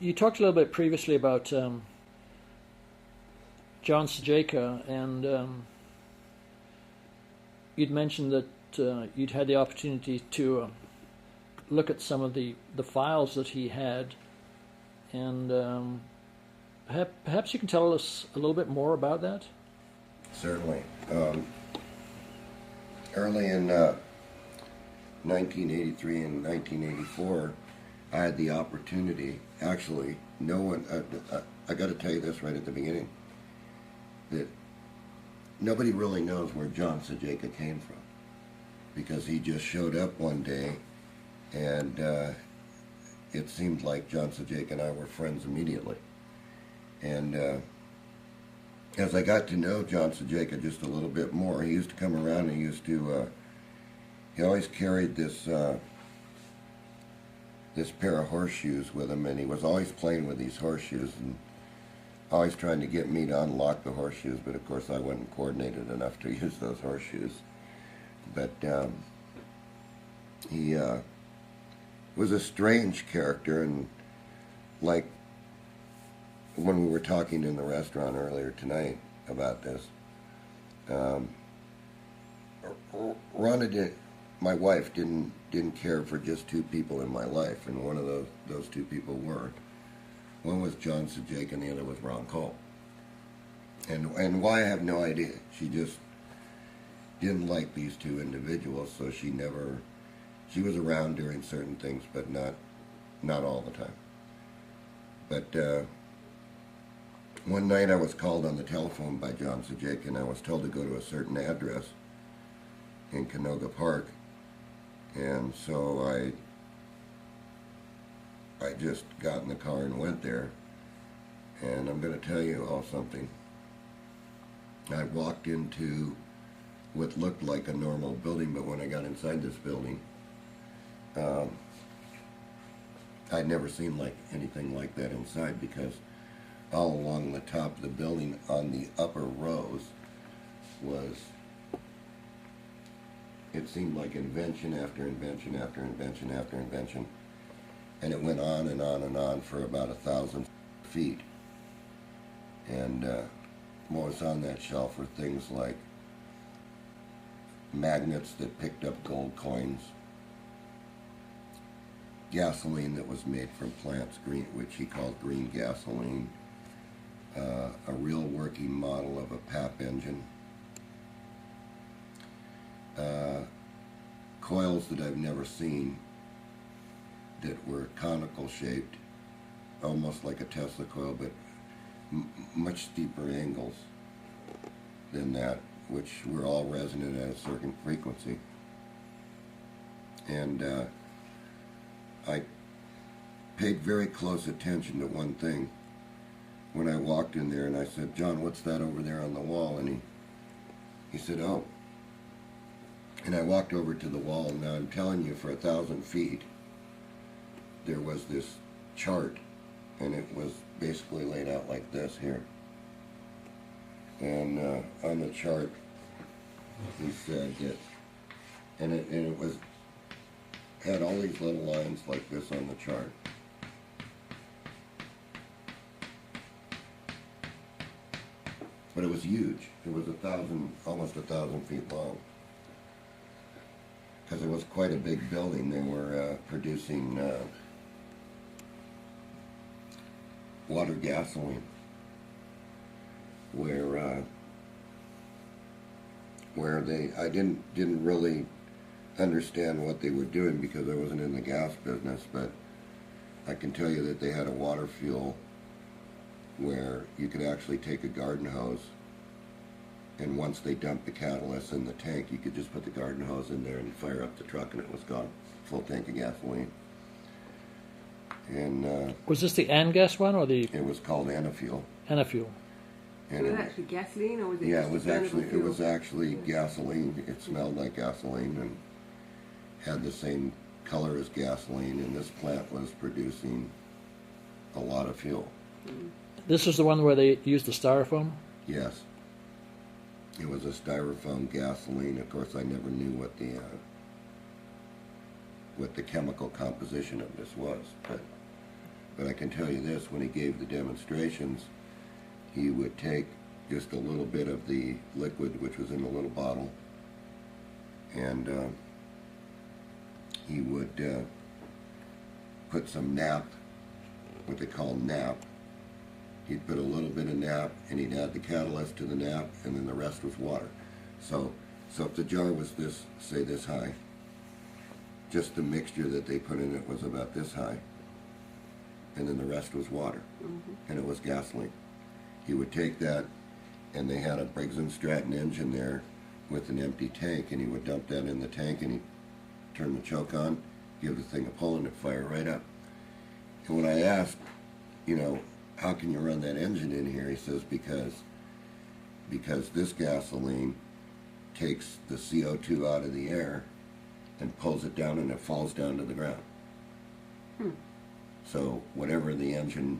You talked a little bit previously about John Cejka, and you'd mentioned that you'd had the opportunity to look at some of the files that he had, and perhaps you can tell us a little bit more about that? Certainly. Early in 1983 and 1984, I had the opportunity, actually, no one, I got to tell you this right at the beginning, that nobody really knows where John Cejka came from, because he just showed up one day, and it seemed like John Cejka and I were friends immediately. And as I got to know John Cejka just a little bit more, he used to come around and he always carried this pair of horseshoes with him, and he was always playing with these horseshoes and always trying to get me to unlock the horseshoes, but of course I wasn't coordinated enough to use those horseshoes. But he was a strange character, and like when we were talking in the restaurant earlier tonight about this, Rhonda, my wife, didn't care for just two people in my life, and one of those two people were. One was John Cejka and the other was Ron Cole. And why, I have no idea. She just didn't like these two individuals, so she was around during certain things, but not all the time. But one night I was called on the telephone by John Cejka, and I was told to go to a certain address in Canoga Park. And so I just got in the car and went there. And I'm going to tell you all something. I walked into what looked like a normal building, but when I got inside this building, I'd never seen anything like that inside, because all along the top of the building on the upper rows it seemed like invention after invention after invention after invention, and it went on and on and on for about 1,000 feet. And what was on that shelf were things like magnets that picked up gold coins, gasoline that was made from plants, which he called green gasoline, a real working model of a PAP engine, coils that I've never seen that were conical shaped, almost like a Tesla coil, but much steeper angles than that, which were all resonant at a certain frequency. And I paid very close attention to one thing when I walked in there, and I said, "John, what's that over there on the wall?" And he said, "Oh." And I walked over to the wall, and now I'm telling you, for 1,000 feet, there was this chart, and it was basically laid out like this here. And on the chart, he said that, and it had all these little lines like this on the chart. But it was huge. It was almost 1,000 feet long. Because it was quite a big building. They were producing water gasoline, where I didn't really understand what they were doing, because I wasn't in the gas business, but I can tell you that they had a water fuel where you could actually take a garden hose, and once they dumped the catalyst in the tank, you could just put the garden hose in there and fire up the truck, and it was gone. Full tank of gasoline. And was this the Angas one, or the? It was called Anafuel. Anafuel. And was it actually gasoline, or was it? Yeah, just it was actually gasoline. It smelled like gasoline and had the same color as gasoline. And this plant was producing a lot of fuel. Mm-hmm. This is the one where they used the styrofoam? Yes. It was a styrofoam gasoline. Of course, I never knew what the chemical composition of this was, but But I can tell you this, when he gave the demonstrations, he would take just a little bit of the liquid, which was in a little bottle, and he would put some nap, what they call nap. He'd put a little bit of nap, and he'd add the catalyst to the nap, and then the rest was water. So if the jar was this, say this high, just the mixture that they put in it was about this high, and then the rest was water, and it was gasoline. He would take that, and they had a Briggs & Stratton engine there with an empty tank, and he would dump that in the tank, and he'd turn the choke on, give the thing a pull, and it'd fire right up. And when I asked, you know, how can you run that engine in here, he says, because this gasoline takes the CO2 out of the air and pulls it down, and it falls down to the ground. So whatever the engine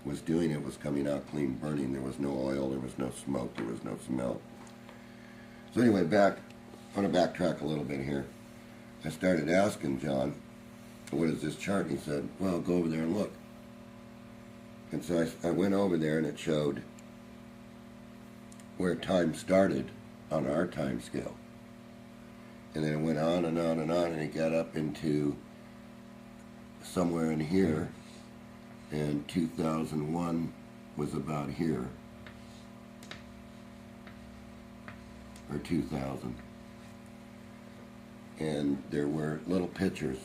was doing, it was coming out clean burning. There was no oil, there was no smoke, there was no smell. So anyway, I want to backtrack a little bit here. I started asking John, what is this chart? And he said, well, go over there and look. And so I went over there, and it showed where time started on our time scale. And then it went on and on and on, and it got up into somewhere in here, and 2001 was about here, or 2000. And there were little pictures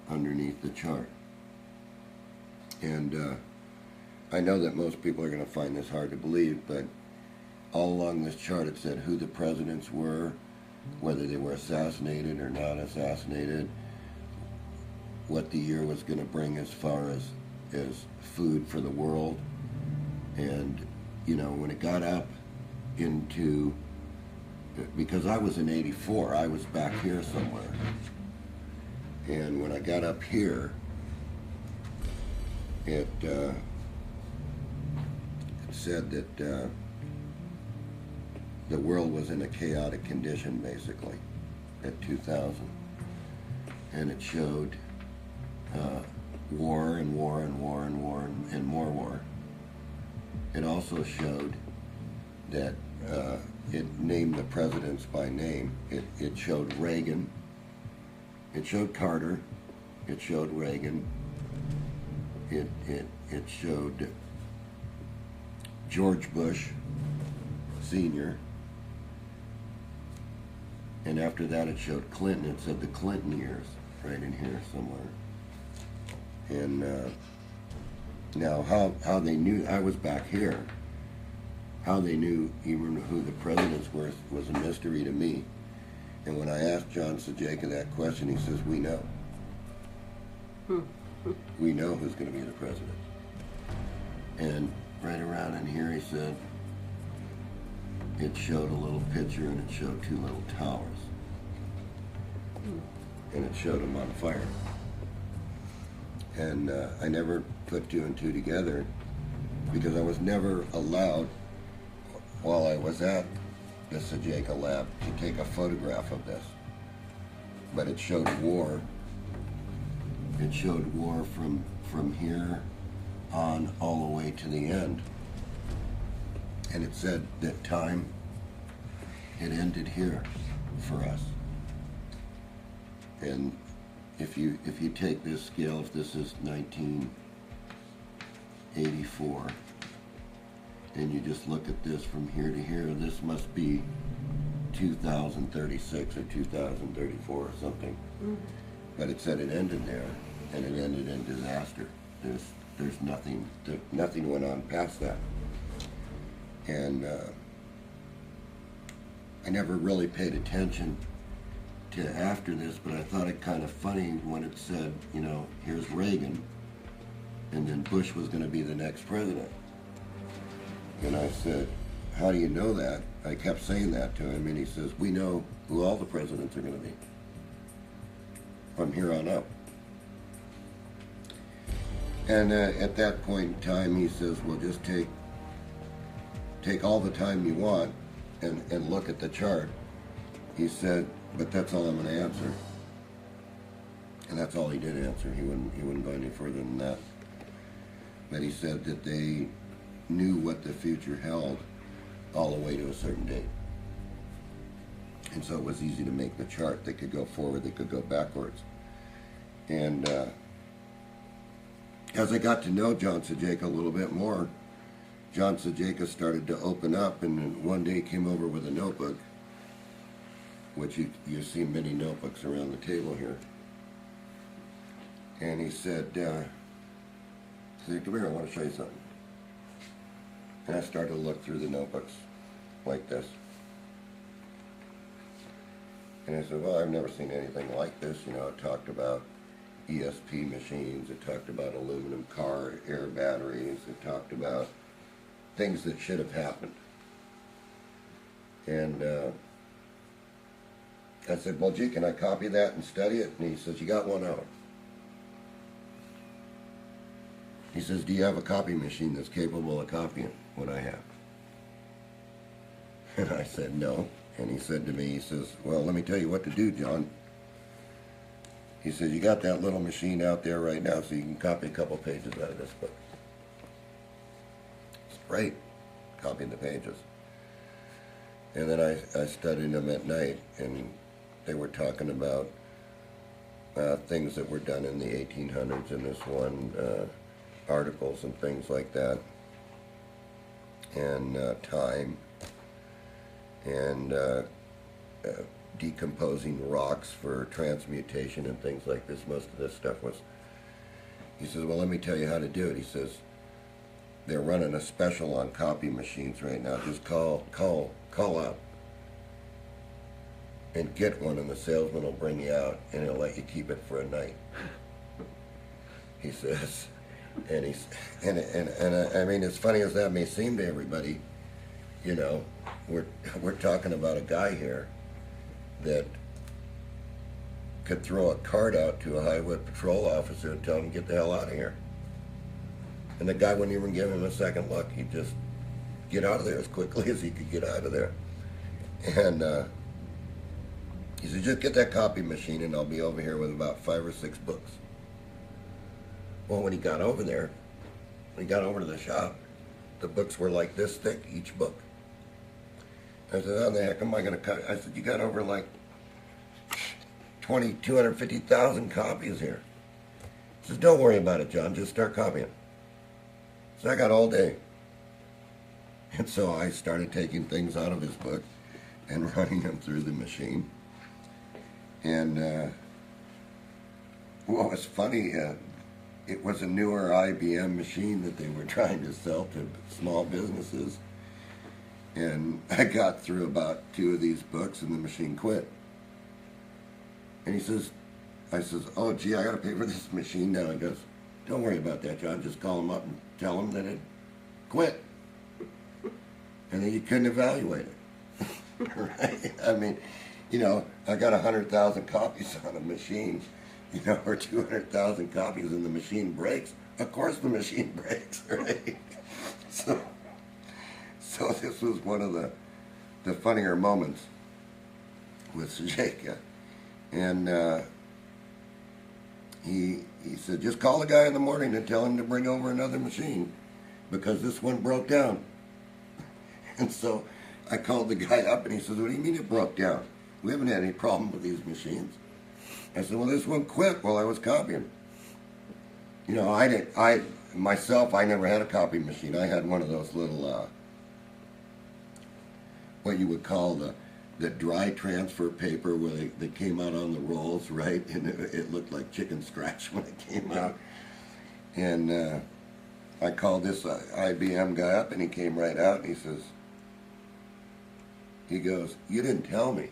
underneath the chart. And I know that most people are going to find this hard to believe, but all along this chart it said who the presidents were, whether they were assassinated or not assassinated, what the year was going to bring as far as food for the world. And, you know, when it got up into, because I was in 84, I was back here somewhere. And when I got up here, it said that the world was in a chaotic condition, basically, at 2000. And it showed war and war and war and war and more war. It also showed that it named the presidents by name. It showed Reagan, it showed Carter, it showed Reagan, it showed George Bush Sr., and after that it showed Clinton. It said the Clinton years right in here somewhere. And now how they knew I was back here, how they knew even who the presidents were was a mystery to me. And when I asked John Cejka that question, he says, we know. We know who's going to be the president. And right around in here, he said, it showed a little picture, and it showed two little towers. And it showed them on fire. And I never put two and two together, because I was never allowed, while I was at the Cejka lab, to take a photograph of this. But it showed war. It showed war from here on all the way to the end. And it said that time, it ended here for us. And if you take this scale, if this is 1984, and you just look at this from here to here, this must be 2036 or 2034 or something. But it said it ended there, and it ended in disaster. There's nothing went on past that. And I never really paid attention to after this, but I thought it kind of funny when it said, you know, here's Reagan, and then Bush was going to be the next president. And I said, how do you know that? I kept saying that to him, and he says, we know who all the presidents are going to be from here on up. And at that point in time, he says, well, just take all the time you want and look at the chart. He said, but that's all I'm going to answer. And that's all he did answer. He wouldn't go any further than that. But he said that they knew what the future held all the way to a certain date. And so it was easy to make the chart. They could go forward, they could go backwards. And as I got to know John Cejka a little bit more, John Cejka started to open up, and one day he came over with a notebook, which you see many notebooks around the table here. And he said, come here, I want to show you something. And I started to look through the notebooks like this. And I said, well, I've never seen anything like this. You know, it talked about ESP machines, it talked about aluminum car air batteries, it talked about things that should have happened. And I said, well, gee, can I copy that and study it? And he says, you got 1 hour. He says, do you have a copy machine that's capable of copying what I have? And I said, no. And he said to me, he says, well, let me tell you what to do, John. He says, you got that little machine out there right now, so you can copy a couple pages out of this book. It's great, copying the pages. And then I studied them at night, and they were talking about things that were done in the 1800s in this one, articles and things like that, and time, and decomposing rocks for transmutation and things like this. Most of this stuff was, he says, well, let me tell you how to do it. He says, they're running a special on copy machines right now. Just call up and get one, and the salesman will bring you out, and he'll let you keep it for a night. He says, and I mean, as funny as that may seem to everybody, you know, we're talking about a guy here that could throw a card out to a highway patrol officer and tell him to get the hell out of here. And the guy wouldn't even give him a second look. He'd just get out of there as quickly as he could get out of there. And he said, just get that copy machine and I'll be over here with about 5 or 6 books. Well, when he got over there, when he got over to the shop, the books were like this thick, each book. I said, how the heck am I going to cut? I said, you got over like 250,000 copies here. He says, don't worry about it, John, just start copying. So I got all day. And so I started taking things out of his book and running them through the machine. And what was funny, it was a newer IBM machine that they were trying to sell to small businesses. And I got through about 2 of these books and the machine quit. And he says, I says, oh gee, I got to pay for this machine now. He goes, don't worry about that, John. Just call him up and tell him that it quit. And then you couldn't evaluate it. Right? I mean, you know, I got 100,000 copies on a machine, you know, or 200,000 copies, and the machine breaks. Of course the machine breaks, right? So this was one of the funnier moments with Cejka. And he said, just call the guy in the morning and tell him to bring over another machine because this one broke down. And so I called the guy up and he says, what do you mean it broke down? We haven't had any problem with these machines. I said, well, this one quit while I was copying. You know, I myself never had a copy machine. I had one of those little, what you would call the dry transfer paper where they came out on the rolls, right? And it looked like chicken scratch when it came out. And I called this IBM guy up and he came right out and he says, he goes, you didn't tell me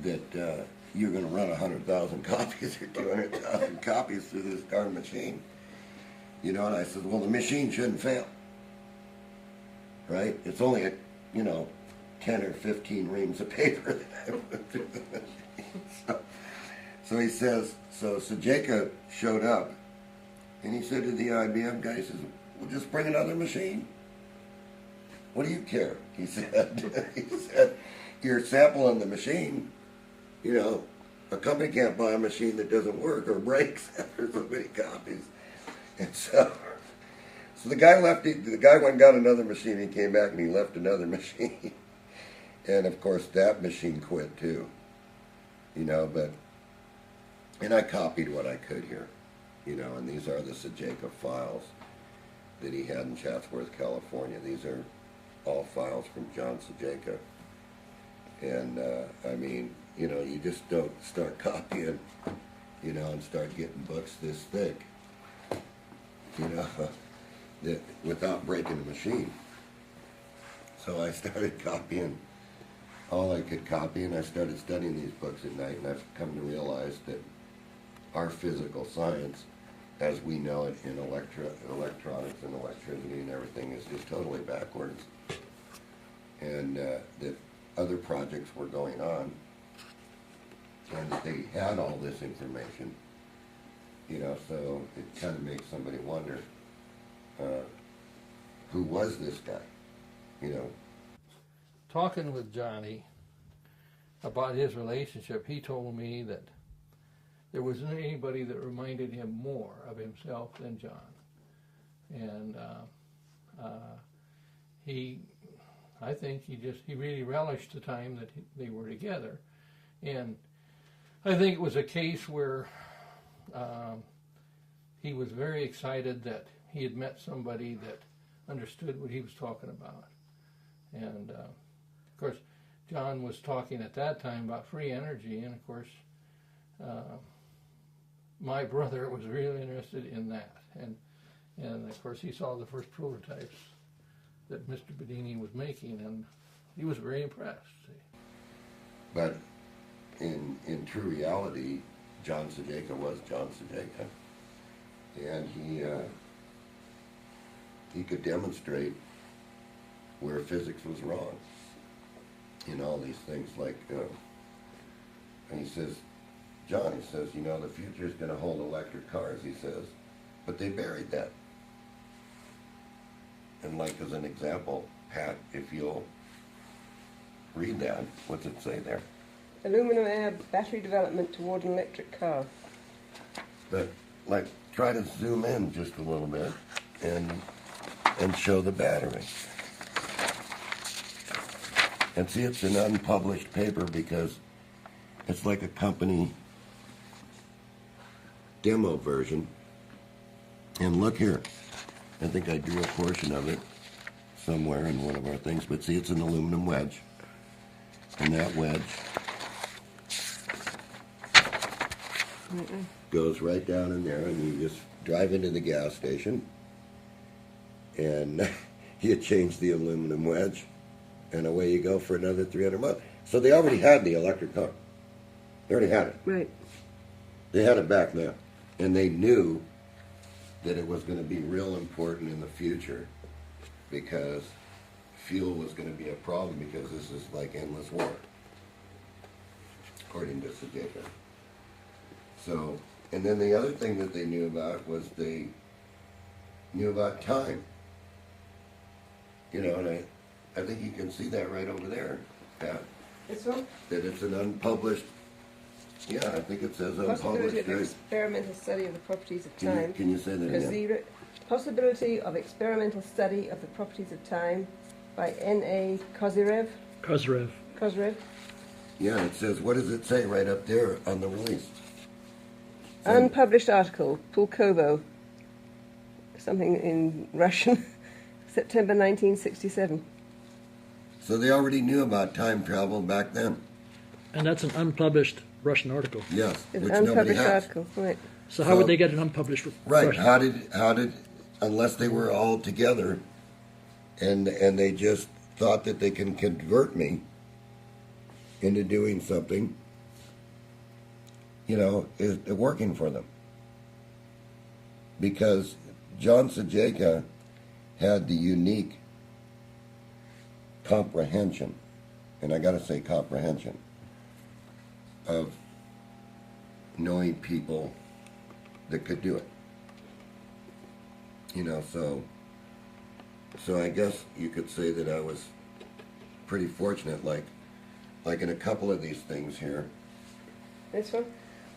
that you're going to run 100,000 copies or 200,000 copies through this darn machine. You know, and I said, well, the machine shouldn't fail. Right? It's only, you know, 10 or 15 reams of paper that I put through the machine. So he says, so Cejka showed up, and he said to the IBM guy, he says, well, just bring another machine. What do you care? He said, you're sampling the machine, you know, a company can't buy a machine that doesn't work or breaks after so many copies. And so the guy left. The guy went and got another machine. He came back and he left another machine. And of course, that machine quit too. You know, and I copied what I could here. You know, and these are the Cejka files that he had in Chatsworth, California. These are all files from John Cejka. And I mean, you know, you just don't start copying, you know, and start getting books this thick, you know, that without breaking the machine. So I started copying all I could copy, and I started studying these books at night, and I've come to realize that our physical science, as we know it in electronics and electricity and everything, is just totally backwards. And that other projects were going on, and that they had all this information, you know, so it kind of makes somebody wonder, who was this guy, you know? Talking with Johnny about his relationship, he told me that there wasn't anybody that reminded him more of himself than John. And I think he really relished the time that they were together. And I think it was a case where he was very excited that he had met somebody that understood what he was talking about. And of course, John was talking at that time about free energy, and of course, my brother was really interested in that. And of course, he saw the first prototypes that Mr. Bedini was making, and he was very impressed. But in true reality, John Cejka was John Cejka, and he could demonstrate where physics was wrong in all these things. Like, and he says, John, he says, you know, the future is going to hold electric cars, he says, but they buried that. And like as an example, Pat, if you'll read that, what's it say there? Aluminum air battery development toward an electric car. But like, try to zoom in just a little bit and show the battery. And see, it's an unpublished paper because it's like a company demo version. And look here. I think I drew a portion of it somewhere in one of our things, but see, it's an aluminum wedge. And that wedge goes right down in there, and you just drive into the gas station, and you change the aluminum wedge, and away you go for another 300 months. So they already had the electric car. They already had it. Right. They had it back then. And they knew that it was going to be real important in the future because fuel was going to be a problem because this is like endless war, according to Cejka. So, and then the other thing that they knew about was they knew about time. You know, and I think you can see that right over there, Pat. This one? That it's an unpublished, yeah, I think it says unpublished. Possibility of experimental study of the properties of time. Can you say that again? Possibility of experimental study of the properties of time by N.A. Kozyrev. Kozyrev. Yeah, it says, what does it say right up there on the release? Unpublished article, Pulkovo, something in Russian, September 1967. So they already knew about time travel back then. And that's an unpublished Russian article. Yes, It's which an nobody unpublished has. article, right. So how would they get an unpublished Right, Russian? how did, unless they were all together and they just thought that they can convert me into doing something, you know, is working for them. Because John Cejka had the unique comprehension, and I gotta say comprehension, of knowing people that could do it. You know, so I guess you could say that I was pretty fortunate, like in a couple of these things here, This one?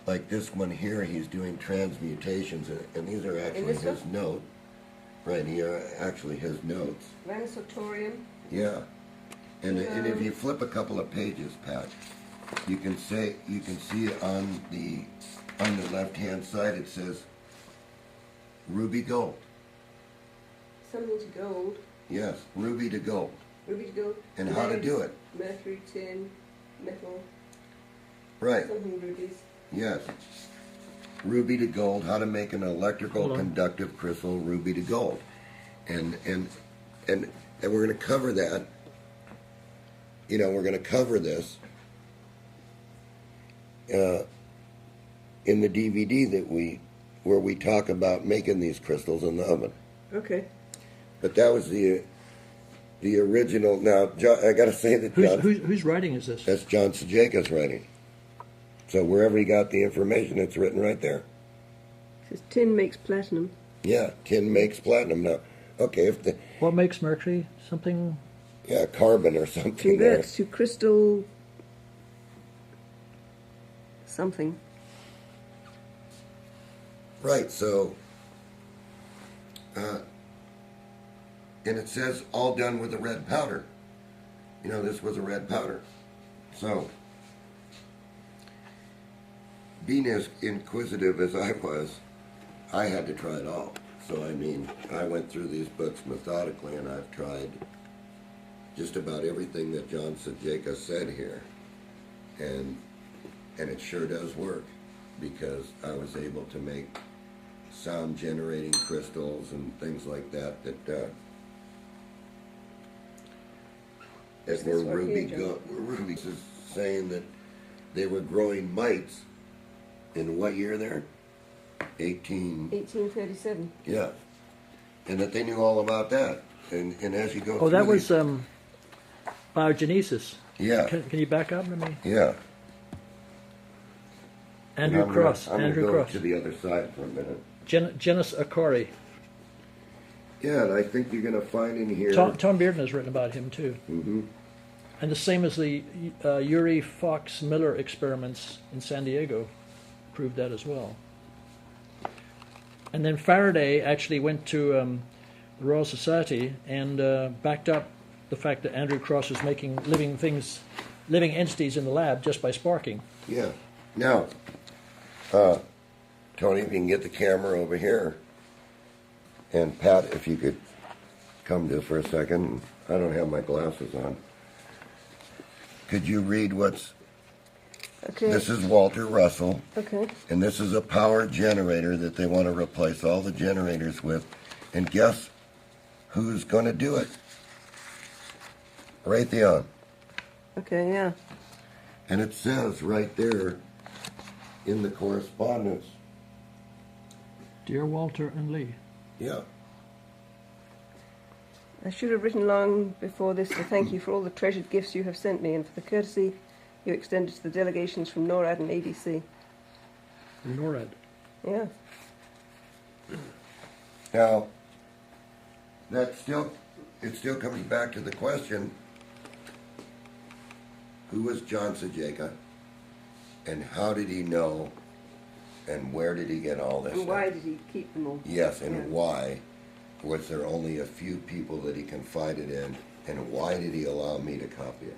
Like this one here, he's doing transmutations, and these are actually this his one? note. Right here, actually his notes. Ranisotorium. Yeah. And if you flip a couple of pages, Pat, you can see on the left-hand side it says ruby gold. Something to gold. Yes, ruby to gold. Ruby to gold. And how to do it. Mercury, tin, metal. Right. Something rubies. Yes. Ruby to gold, how to make an electrical conductive crystal ruby to gold. And we're going to cover that. You know, we're going to cover this in the DVD where we talk about making these crystals in the oven. Okay. But that was the original. Now, John, I got to say that John, whose writing is this? that's John Cejka's writing. So wherever he got the information, it's written right there. It says tin makes platinum. Yeah, tin makes platinum. Now, okay, What makes mercury? Something. Yeah, carbon or something there. Converts to crystal something. Right, so, and it says all done with a red powder. You know, this was a red powder. So, being as inquisitive as I was, I had to try it all. So, I mean, I went through these books methodically, and I've tried just about everything that John Cejka said here. And it sure does work, because I was able to make sound generating crystals and things like that were ruby gold. Rubies is saying that they were growing mites in what year there? 1837. Yeah. And that they knew all about that. And as you go through That was these, biogenesis. yeah. Can you back up? Let me. Yeah. Andrew Cross. I'm Andrew going to go Cross. to the other side for a minute. Genus Acari. Yeah, and I think you're going to find in here. Tom Bearden has written about him too. Mm-hmm. And the same as the Urey Fox Miller experiments in San Diego proved that as well. And then Faraday actually went to the Royal Society and backed up the fact that Andrew Cross was making living entities in the lab just by sparking. Yeah. Now, Tony, if you can get the camera over here, and Pat, if you could come to for a second. I don't have my glasses on. Could you read what's... Okay. This is Walter Russell. Okay. And this is a power generator that they want to replace all the generators with. And guess who's going to do it? Raytheon. Okay, yeah. And it says right there in the correspondence. Dear Walter and Lee. Yeah. I should have written long before this to thank you for all the treasured gifts you have sent me and for the courtesy you extended to the delegations from NORAD and ADC. NORAD. Yeah. Now, it still comes back to the question, who was John Cejka, and how did he know, and where did he get all this And stuff? why did he keep them all? Yes, and Yeah. why was there only a few people that he confided in, and why did he allow me to copy it?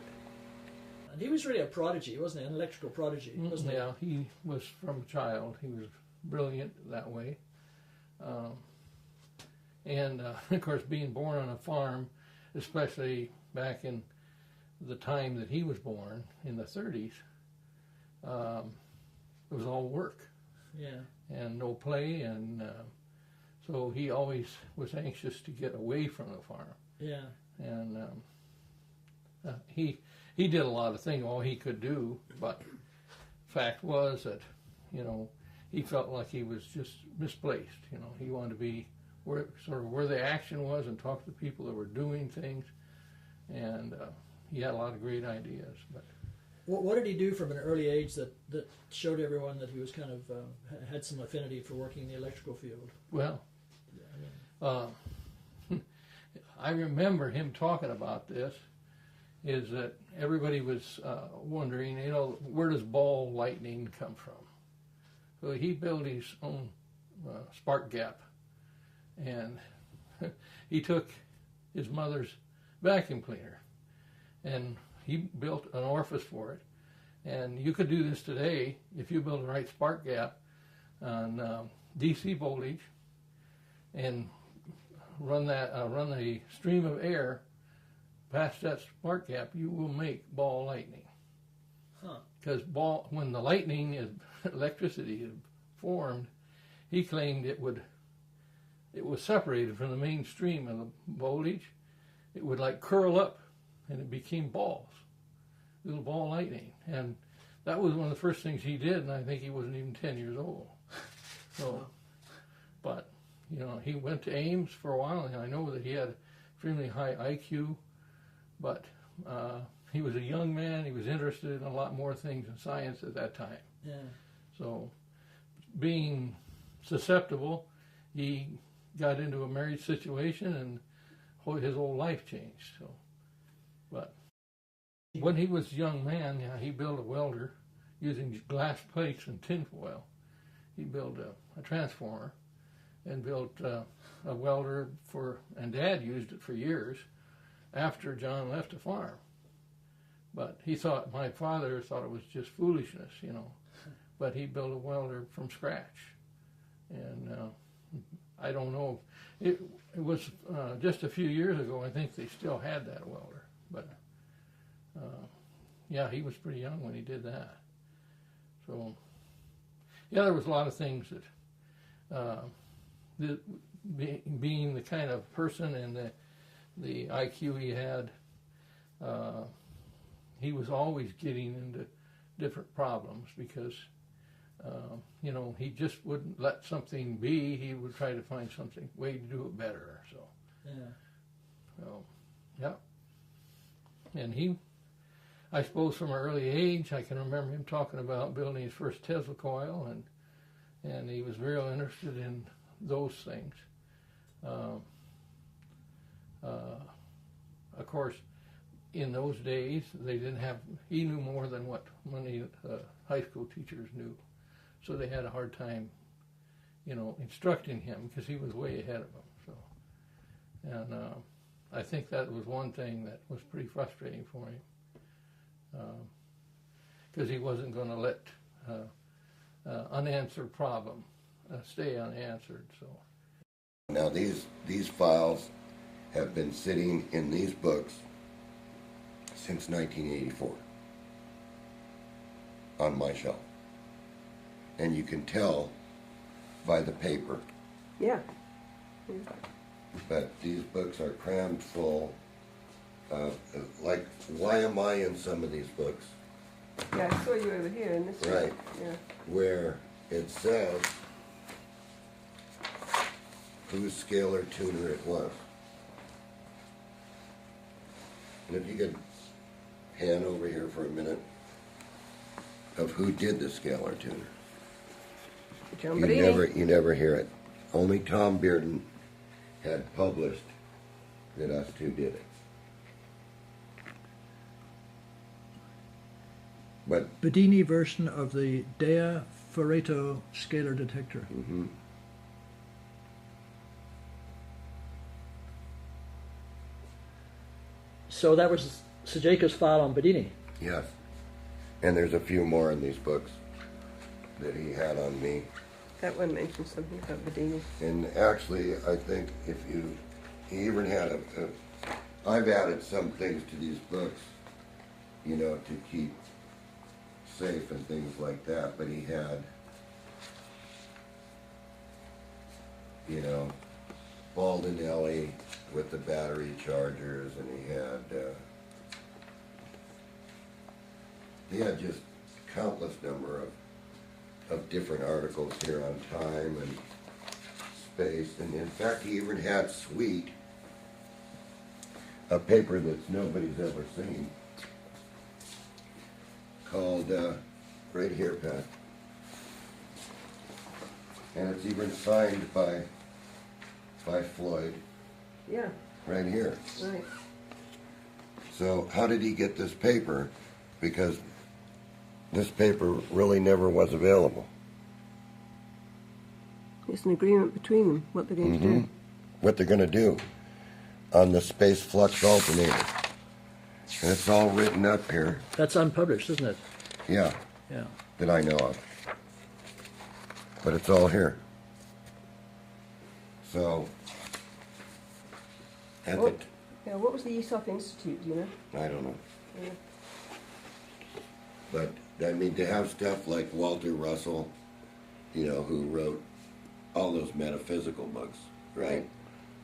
And he was really a prodigy, wasn't he? An electrical prodigy, wasn't he? Yeah, he was from a child. He was brilliant that way. And of course, being born on a farm, especially back in the time that he was born, in the 30s, it was all work. Yeah. And no play, and so he always was anxious to get away from the farm. Yeah. And he did a lot of things, all he could do, but fact was that, he felt like he was just misplaced. He wanted to be where the action was and talk to people that were doing things, and he had a lot of great ideas. But What did he do from an early age that showed everyone that he was kind of had some affinity for working in the electrical field? well, I remember him talking about this, is that everybody was wondering, you know, where does ball lightning come from? So he built his own spark gap, and he took his mother's vacuum cleaner, and he built an orifice for it. And you could do this today if you build the right spark gap on DC voltage and run a stream of air past that spark gap. You will make ball lightning. Because when the lightning is electricity is formed, he claimed it was separated from the main stream of the voltage. It would like curl up, and it became balls, little ball lightning. And that was one of the first things he did, and I think he wasn't even 10 years old. So, but, you know, he went to Ames for a while, and I know that he had extremely high IQ, but he was a young man. He was interested in a lot more things in science at that time. Yeah. So, being susceptible, he got into a marriage situation, and his whole life changed. So, but when he was a young man, yeah, he built a welder using glass plates and tinfoil. He built a transformer and built a welder and Dad used it for years after John left the farm. But my father thought it was just foolishness, you know. But he built a welder from scratch. And I don't know, it was just a few years ago, I think they still had that welder. But yeah, he was pretty young when he did that. So, yeah, there was a lot of things that being the kind of person and the IQ he had, he was always getting into different problems because, you know, he just wouldn't let something be. He would try to find something, way to do it better. So, yeah. And I suppose from an early age, I can remember him talking about building his first Tesla coil, and he was real interested in those things. Of course, in those days, he knew more than what many high school teachers knew. So they had a hard time, you know, instructing him because he was way ahead of them. So, and I think that was one thing that was pretty frustrating for him. Because he wasn't going to let unanswered problem stay unanswered. So now these files have been sitting in these books since 1984 on my shelf, and you can tell by the paper. Yeah. But these books are crammed full. Like, why am I in some of these books? Yeah, I saw you over here in this one. Right. Yeah. Where it says whose scalar tuner it was. And if you could pan over here for a minute of who did the scalar tuner. John Bedini. You never hear it. Only Tom Bearden had published that us two did it. But Bedini version of the Dea Ferreto scalar detector. mm-hmm. So that was Cejka's file on Bedini. Yes. And there's a few more in these books that he had on me. That one mentions something about Bedini. And actually, I think he even had I've added some things to these books, you know, to keep safe and things like that, but he had, you know, Baldinelli with the battery chargers, and he had just countless number of different articles here on time and space, and in fact he even had Sweet, a paper that nobody's ever seen, called right here, Pat, and it's even signed by Floyd. Yeah. Right here. Right. So how did he get this paper? Because this paper really never was available. It's an agreement between them, what they're going to do. What they're going to do on the space flux alternator. And it's all written up here. That's unpublished, isn't it? Yeah, Yeah. that I know of. But it's all here. So, at What, what was the ESOP Institute, do you know? I don't know. Yeah. But, I mean, to have stuff like Walter Russell, you know, who wrote all those metaphysical books, right?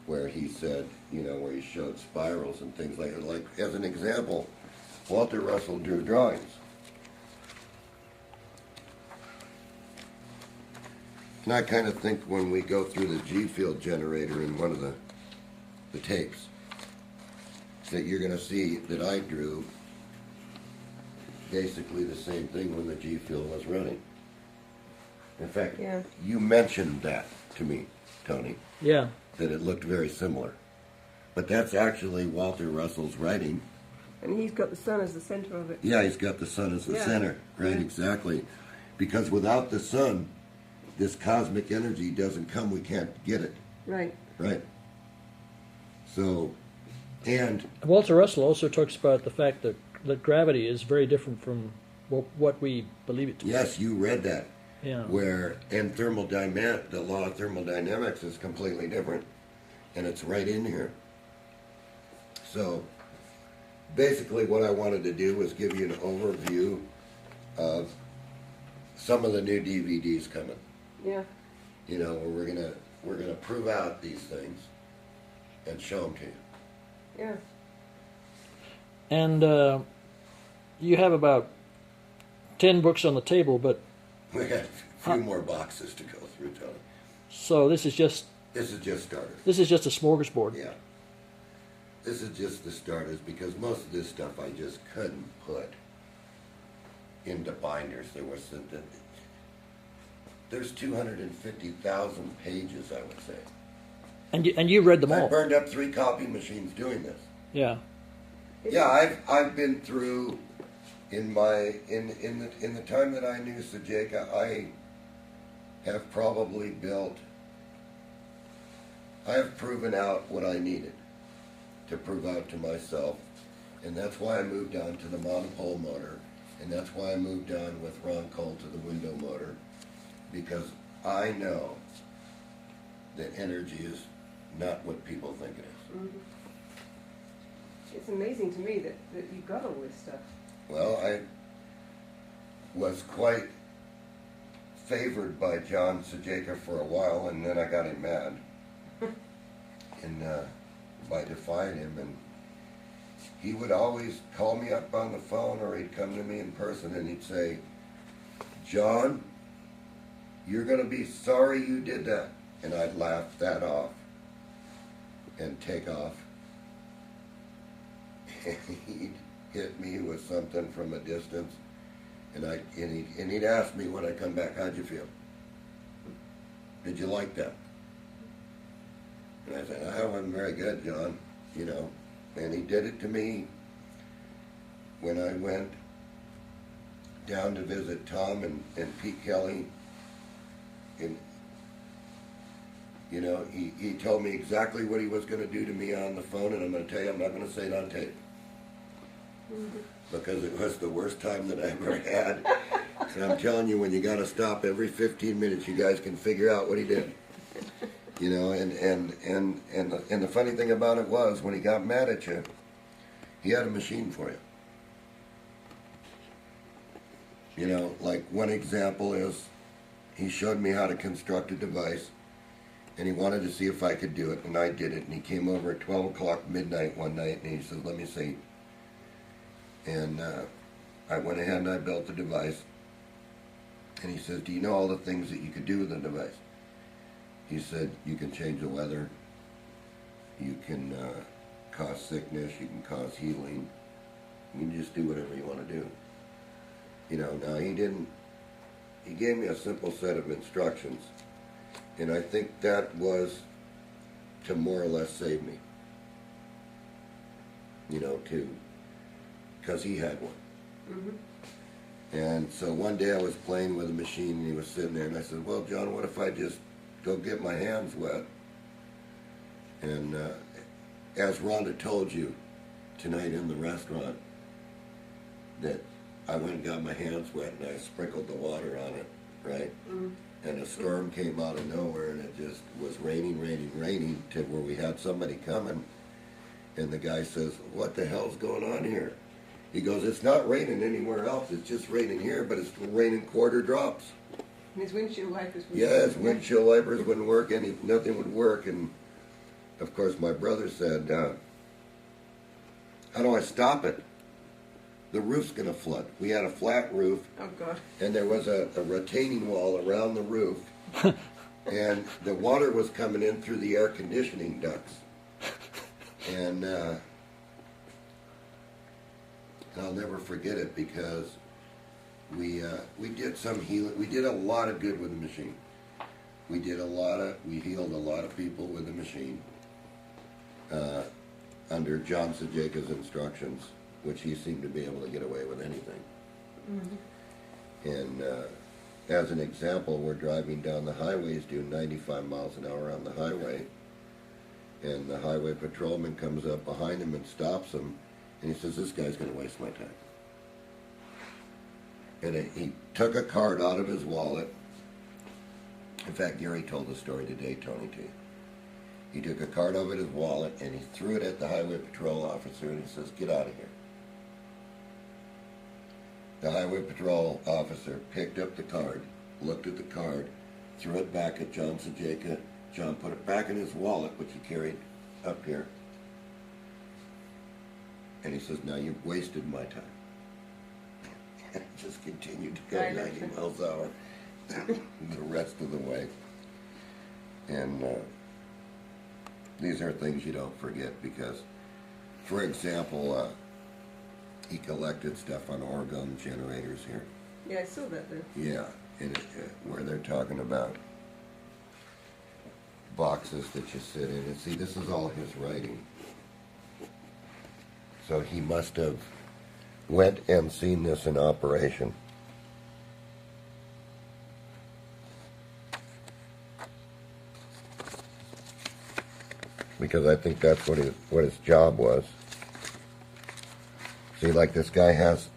Where he said, you know, where he showed spirals and things like that. Like, as an example, Walter Russell drew drawings. And I kind of think when we go through the G-field generator in one of the tapes, that you're going to see that I drew basically the same thing when the G-field was running. In fact, Yeah. you mentioned that to me, Tony, Yeah. that it looked very similar. But that's actually Walter Russell's writing. And he's got the sun as the center of it. Yeah, he's got the sun as the Yeah. center. Right, Yeah. exactly. Because without the sun, this cosmic energy doesn't come. We can't get it. Right. Right. So, and Walter Russell also talks about the fact that gravity is very different from what we believe it to be. yes, you read that. Yeah. Where and the law of thermodynamics is completely different, and it's right in here. So, basically, what I wanted to do was give you an overview of some of the new DVDs coming. Yeah. You know, where we're gonna prove out these things and show them to you. Yeah. And you have about 10 books on the table, but We got a few more boxes to go through, Tony. so this is just This is just starters. a smorgasbord. Yeah. This is just the starters because most of this stuff I just couldn't put into binders. There's 250,000 pages, I would say. And you read them I all. burned up 3 copy machines doing this. Yeah. Yeah, I've been through in the time that I knew Cejka, I have probably I have proven out what I needed to prove out to myself, and that's why I moved on to the monopole motor, and that's why I moved on with Ron Cole to the window motor, because I know that energy is not what people think it is. Mm-hmm. It's amazing to me that you got all this stuff. Well, I was quite favored by John Cejka for a while, and then I got him mad, and by defying him, and he would always call me up on the phone, or he'd come to me in person, and he'd say, "John, you're going to be sorry you did that," and I'd laugh that off and take off, and he'd hit me with something from a distance, and he'd ask me when I come back, "How'd you feel? Did you like that?" And I said, "I wasn't very good, John," you know. And he did it to me when I went down to visit Tom and Pete Kelly. And, you know, he told me exactly what he was going to do to me on the phone, and I'm going to tell you, I'm not going to say it on tape. Because it was the worst time that I ever had. So I'm telling you, when you got to stop every 15 minutes, you guys can figure out what he did. You know, and the funny thing about it was, when he got mad at you, he had a machine for you. You know, like one example is, he showed me how to construct a device, and he wanted to see if I could do it, and I did it, and he came over at 12 o'clock midnight one night, and he said, "Let me see." And I went ahead and I built the device, and he says, "Do you know all the things that you could do with the device?" He said, "You can change the weather, you can cause sickness, you can cause healing, you can just do whatever you want to do." You know, now he gave me a simple set of instructions, and I think that was to more or less save me. You know, to because he had one. Mm-hmm. And so one day I was playing with a machine and he was sitting there and I said, well, John, what if I just go get my hands wet? And as Rhonda told you tonight in the restaurant, that I went and got my hands wet and I sprinkled the water on it, right? Mm-hmm. And a storm came out of nowhere and it just was raining to where we had somebody coming. And the guy says, what the hell's going on here? He goes, it's not raining anywhere else. It's just raining here, but it's raining quarter drops. And his windshield wipers wouldn't Yeah, his work. windshield wipers wouldn't work. Nothing would work. And, of course, my brother said, how do I stop it? The roof's going to flood. We had a flat roof. Oh, God. And there was a retaining wall around the roof. And the water was coming in through the air conditioning ducts. And I'll never forget it because we did some healing. We did a lot of good with the machine. We healed a lot of people with the machine under John Cejka's instructions, which he seemed to be able to get away with anything. Mm-hmm. And as an example, we're driving down the highways doing 95 miles an hour on the highway, and the highway patrolman comes up behind him and stops him, and he says, this guy's going to waste my time. And he took a card out of his wallet. In fact, Gary told the story today, Tony, to you. He took a card out of his wallet and he threw it at the highway patrol officer and he says, get out of here. The highway patrol officer picked up the card, looked at the card, threw it back at John Cejka. John put it back in his wallet, which he carried up here. And he says, now you've wasted my time. And he just continued to go 90 miles an hour the rest of the way. And these are things you don't forget because, for example, he collected stuff on orgone generators here. Yeah, I saw that there. Yeah, and where they're talking about boxes that you sit in. And see, this is all his writing. So he must have went and seen this in operation. Because I think that's what his job was. See, like this guy has,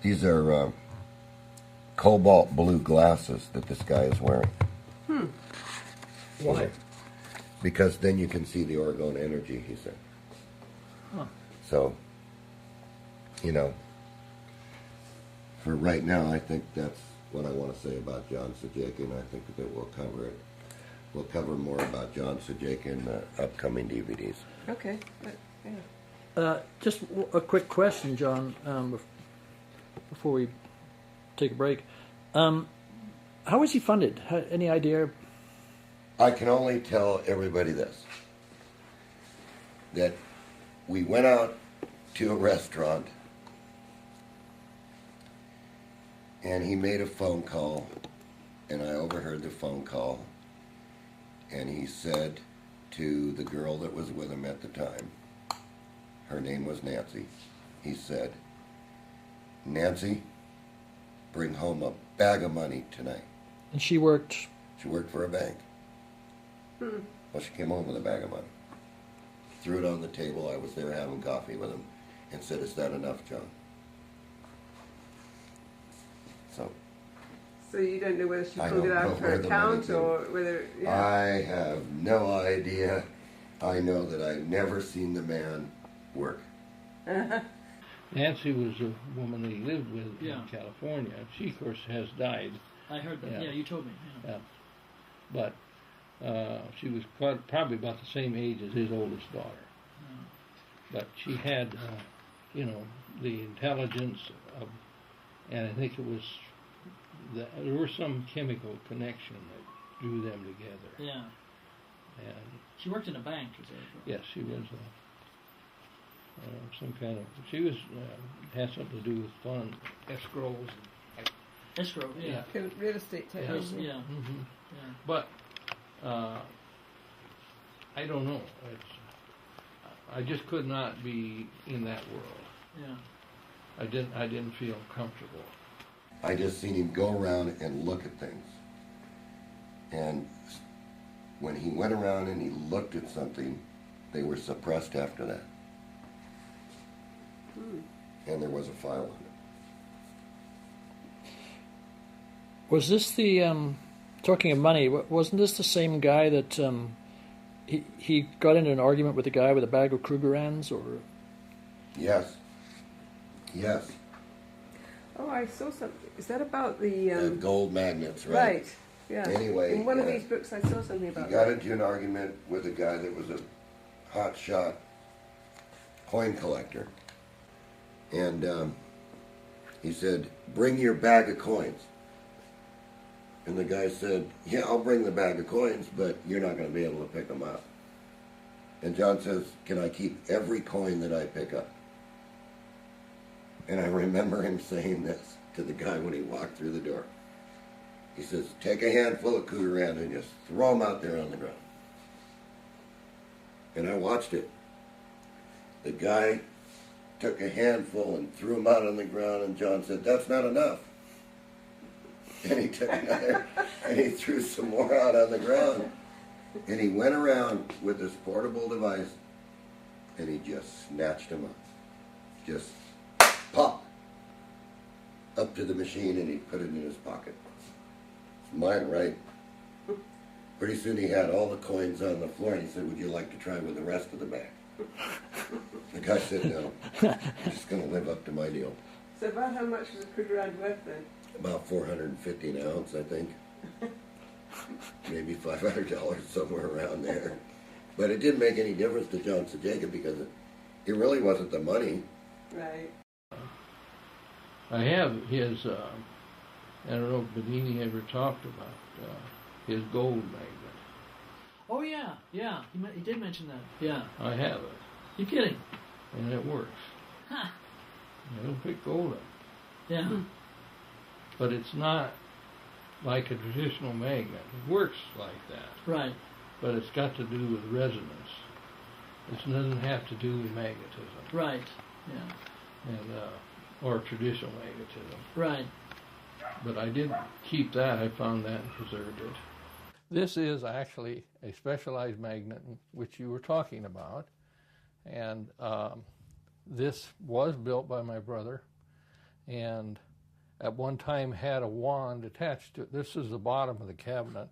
these are cobalt blue glasses that this guy is wearing. Why? Because then you can see the orgone energy, he said. Huh. So, you know, for right now, I think that's what I want to say about John Cejka, and I think that we'll cover it. We'll cover more about John Cejka in the upcoming DVDs. Okay. Yeah. Just a quick question, John, before we take a break. How was he funded? Any idea? I can only tell everybody this, that we went out to a restaurant and he made a phone call and I overheard the phone call and he said to the girl that was with him at the time, her name was Nancy, he said, Nancy, bring home a bag of money tonight. And she worked? She worked for a bank. Well, she came home with a bag of money. Threw it on the table. I was there having coffee with him and said, is that enough, John? So you don't know whether she I pulled it don't out know of her where the account money or whether... Yeah. I have no idea. I know that I've never seen the man work. Nancy was a woman that he lived with Yeah. in California. She, of course, has died. I heard that. Yeah. Yeah, you told me. Yeah. But she was probably about the same age as his oldest daughter. But she had, the intelligence of, and I think it was, there was some chemical connection that drew them together. Yeah. And She worked in a bank, is that right? yes, she was some kind of, she was, had something to do with fund, escrows. Escrow, yeah. Real estate type. Yeah. business. Yeah. Mm-hmm. Yeah. But I don't know. I just could not be in that world. Yeah. I didn't feel comfortable. I just seen him go around and look at things. And when he went around and he looked at something, they were suppressed after that. And there was a file on it. Was this the, talking of money, wasn't this the same guy that he got into an argument with a guy with a bag of Krugerrands, or? Yes. Yes. Oh, I saw something. Is that about the... gold magnets, right? Right, yeah. Anyway, in one of these books I saw something about he got that. into an argument with a guy that was a hotshot coin collector. And he said, bring your bag of coins. And the guy said, yeah, I'll bring the bag of coins, but you're not going to be able to pick them up. And John says, can I keep every coin that I pick up? And I remember him saying this to the guy when he walked through the door. He says, take a handful of Krugerrands and just throw them out there on the ground. And I watched it. The guy took a handful and threw them out on the ground, and John said, that's not enough. And he took another, and he threw some more out on the ground. And he went around with this portable device, and he just snatched them up. Just pop up to the machine, and he put it in his pocket. It's mine, right? Pretty soon he had all the coins on the floor, and he said, would you like to try with the rest of the bag? The guy said, no, I'm just going to live up to my deal. So about how much was a Krugerrand worth then? About $450 an ounce, I think. Maybe $500, somewhere around there. But it didn't make any difference to John Cejka because it really wasn't the money. Right. I have his, I don't know if Bedini ever talked about his gold magnet. Oh yeah, he did mention that. Yeah. I have it, You kidding? and it works. Huh. It'll pick gold up. Yeah. But it's not like a traditional magnet. It works like that, Right. but it's got to do with resonance. It doesn't have to do with magnetism. Right. Yeah. And or traditional magnetism. Right. But I did keep that. I found that and preserved it. This is actually a specialized magnet which you were talking about, and this was built by my brother, and at one time had a wand attached to it. This is the bottom of the cabinet,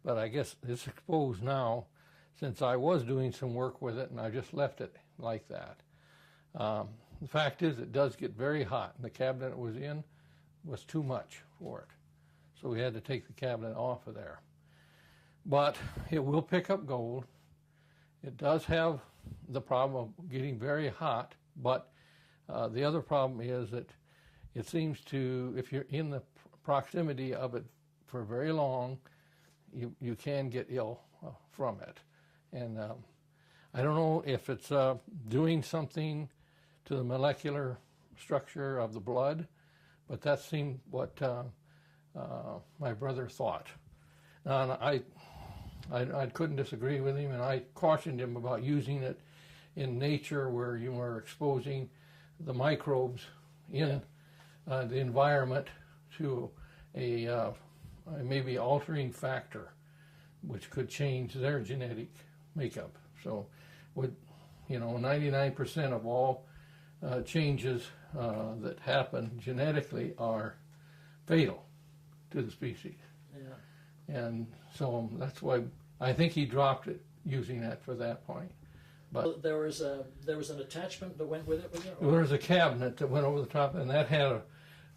but I guess it's exposed now since I was doing some work with it, and I just left it like that. The fact is, it does get very hot, and the cabinet it was in was too much for it. So we had to take the cabinet off of there. But it will pick up gold. It does have the problem of getting very hot, but the other problem is that it seems to, if you're in the proximity of it for very long, you can get ill from it. And I don't know if it's doing something to the molecular structure of the blood, but that seemed what my brother thought. And I couldn't disagree with him, and I cautioned him about using it in nature where you are exposing the microbes in the environment to a maybe altering factor, which could change their genetic makeup. So, with 99% of all changes that happen genetically are fatal to the species. Yeah. And so that's why I think he dropped it using that for that point. But there was an attachment that went with it, was there? there was a cabinet that went over the top, and that had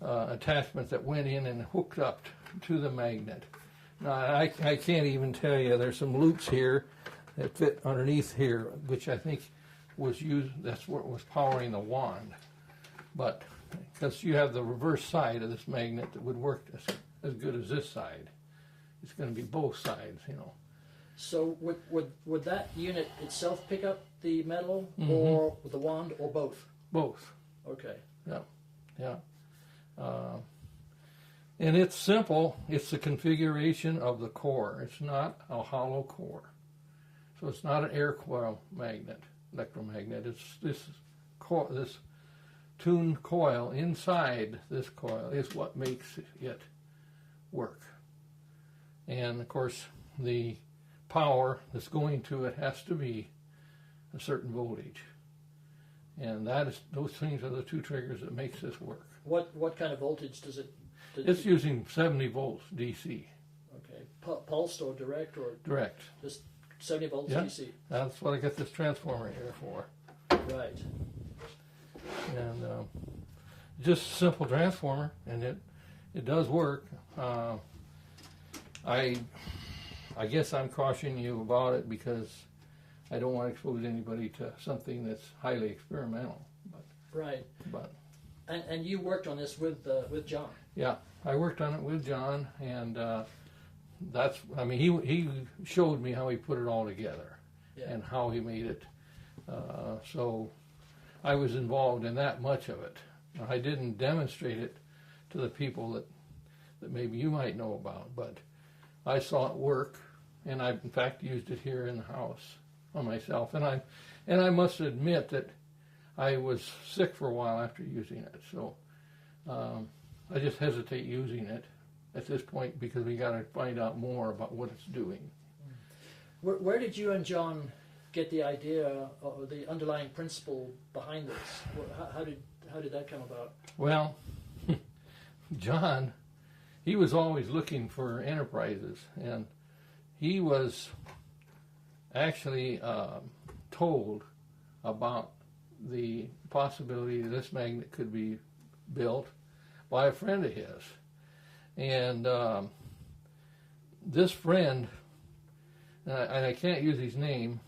a attachment that went in and hooked up to the magnet. Now I can't even tell you. There's some loops here that fit underneath here, which I think was used. That's what was powering the wand. But because you have the reverse side of this magnet that would work as good as this side, it's going to be both sides, So would that unit itself pick up the metal, Mm-hmm. or the wand, or both? Both. Okay. Yeah. And it's simple. It's the configuration of the core. It's not a hollow core. So it's not an air coil magnet, electromagnet. It's this core, this tuned coil inside this coil is what makes it work. And of course, the power that's going to it has to be a certain voltage. And those things are the two triggers that makes this work. What kind of voltage does it? It's using 70 volts DC. Okay, pulsed or direct or? Direct. Just 70 volts Yeah. DC. That's what I got this transformer here for. Right. And just a simple transformer, and it does work. I guess I'm cautioning you about it because I don't want to expose anybody to something that's highly experimental. Right. But and you worked on this with John. yeah, I worked on it with John, and he showed me how he put it all together, Yeah. and how he made it. So I was involved in that much of it. I didn't demonstrate it to the people that maybe you might know about, but I saw it work, and I in fact used it here in the house on myself. And I must admit that I was sick for a while after using it, so I just hesitate using it at this point because we got to find out more about what it's doing. Where did you and John get the idea or the underlying principle behind this? How did that come about? Well, John, he was always looking for enterprises, and he was actually told about the possibility that this magnet could be built by a friend of his. And this friend, and I can't use his name,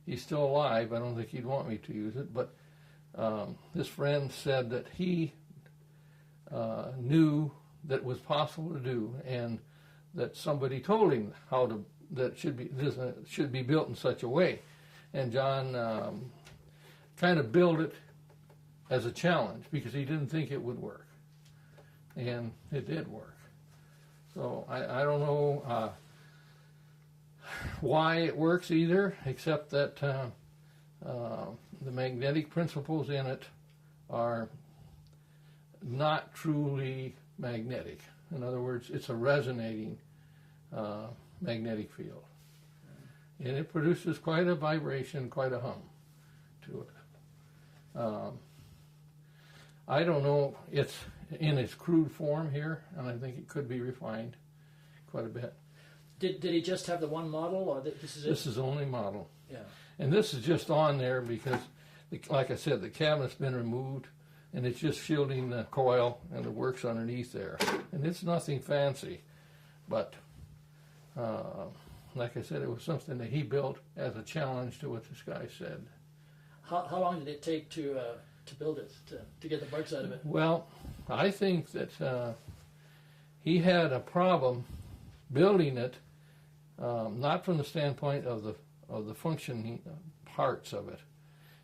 he's still alive, I don't think he'd want me to use it, but this friend said that he knew that it was possible to do, and that somebody told him that should be built in such a way. And John kind of built it as a challenge because he didn't think it would work, and it did work. So I don't know why it works either, except that the magnetic principles in it are not truly magnetic. In other words, it's a resonating magnetic field. And it produces quite a vibration, quite a hum to it. I don't know, it's in its crude form here, and I think it could be refined quite a bit. Did he just have the one model, or this is it? This is the only model. Yeah. And this is just on there because, like I said, the cabinet's been removed, and it's just shielding the coil and the works underneath there. And it's nothing fancy, but like I said, it was something that he built as a challenge to what this guy said. How long did it take to build it, to get the bugs out of it? Well, I think that he had a problem building it, not from the standpoint of the functioning parts of it.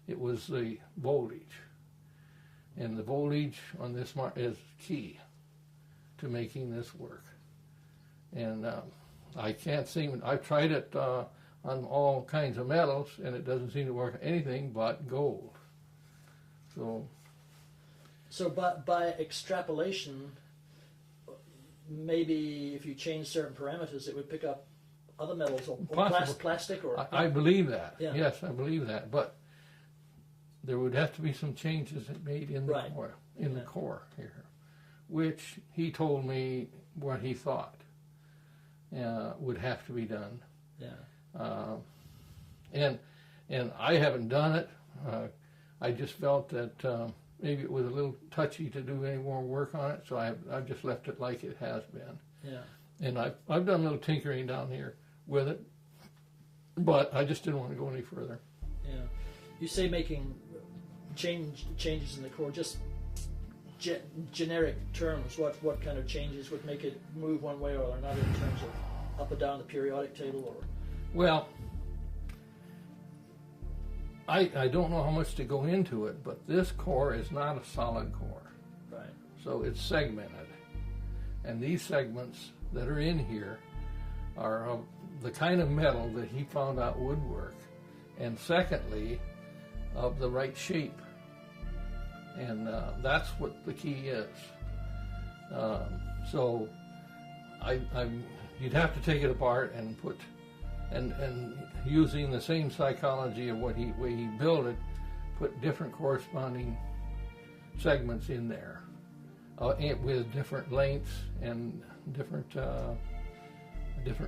It was the voltage, and the voltage on this is key to making this work. And I can't seem. I've tried it on all kinds of metals, and it doesn't seem to work on anything but gold. So by extrapolation, maybe if you change certain parameters, it would pick up other metals or plastic or. I believe that. Yeah. Yes, I believe that. But there would have to be some changes made in the Right. core, the core here, which he told me what he thought would have to be done. Yeah. And I haven't done it. I just felt that maybe it was a little touchy to do any more work on it, so I've just left it like it has been. Yeah. And I've done a little tinkering down here with it, but I just didn't want to go any further. Yeah. You say making changes in the core, just generic terms. What kind of changes would make it move one way or another in terms of up or down the periodic table? Or Well, I don't know how much to go into it, but this core is not a solid core. right. So it's segmented. And these segments that are in here are of the kind of metal that he found out would work. And secondly, of the right shape. And that's what the key is. So you'd have to take it apart and put, and using the same psychology of way he built it, put different corresponding segments in there with different lengths and different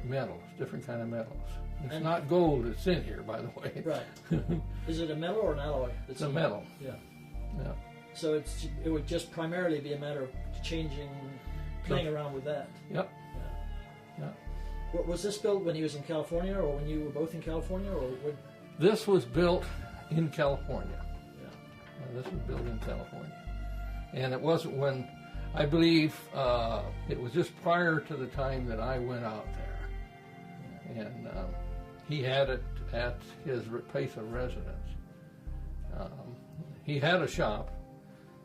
metals, different kind of metals. It's not gold that's in here, by the way. Right. Is it a metal or an alloy? It's a metal. Yeah. Yeah. So it would just primarily be a matter of playing around with that. Yep. Yeah. Was this built when he was in California, or when you were both in California, or when? This was built in California. Yeah. This was built in California, and it wasn't when, I believe, it was just prior to the time that I went out there, and he had it at his place of residence. He had a shop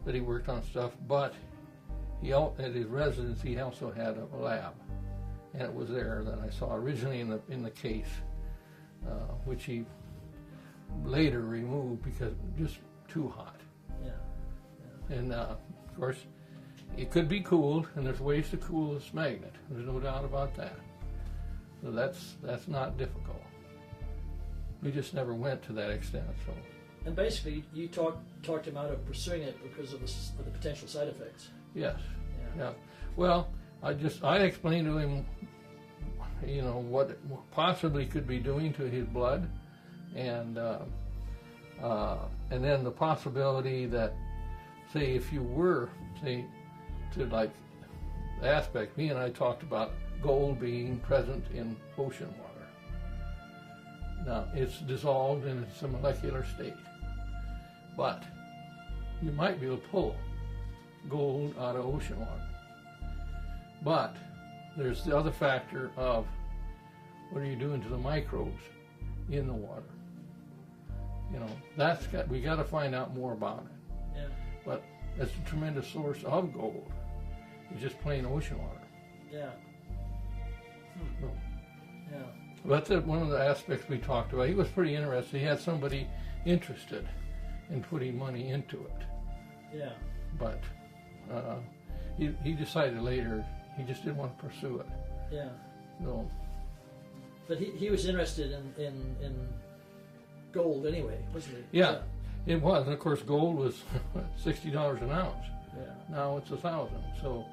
that he worked on stuff, but at his residence he also had a lab, and it was there that I saw originally in the case, which he later removed because it was just too hot. Yeah. And of course, it could be cooled, and there's ways to cool this magnet. There's no doubt about that. So that's not difficult. We just never went to that extent. So. And basically, you talked him out of pursuing it because of the potential side effects. Yes. Yeah. Yeah. Well, I explained to him, what it possibly could be doing to his blood, and then the possibility that, say, if you were, say, to like the aspect, me and I talked about gold being present in ocean water. Now, it's dissolved and it's a molecular state, but you might be able to pull gold out of ocean water. But there's the other factor of what are you doing to the microbes in the water? We got to find out more about it. Yeah. But it's a tremendous source of gold. It's just plain ocean water. Yeah. So, Yeah. that's one of the aspects we talked about. He was pretty interested. He had somebody interested in putting money into it. Yeah. But he decided later he just didn't want to pursue it. Yeah. No. But he was interested in gold anyway, wasn't he? Yeah, it was. And of course, gold was $60 an ounce. Yeah. Now it's $1,000. So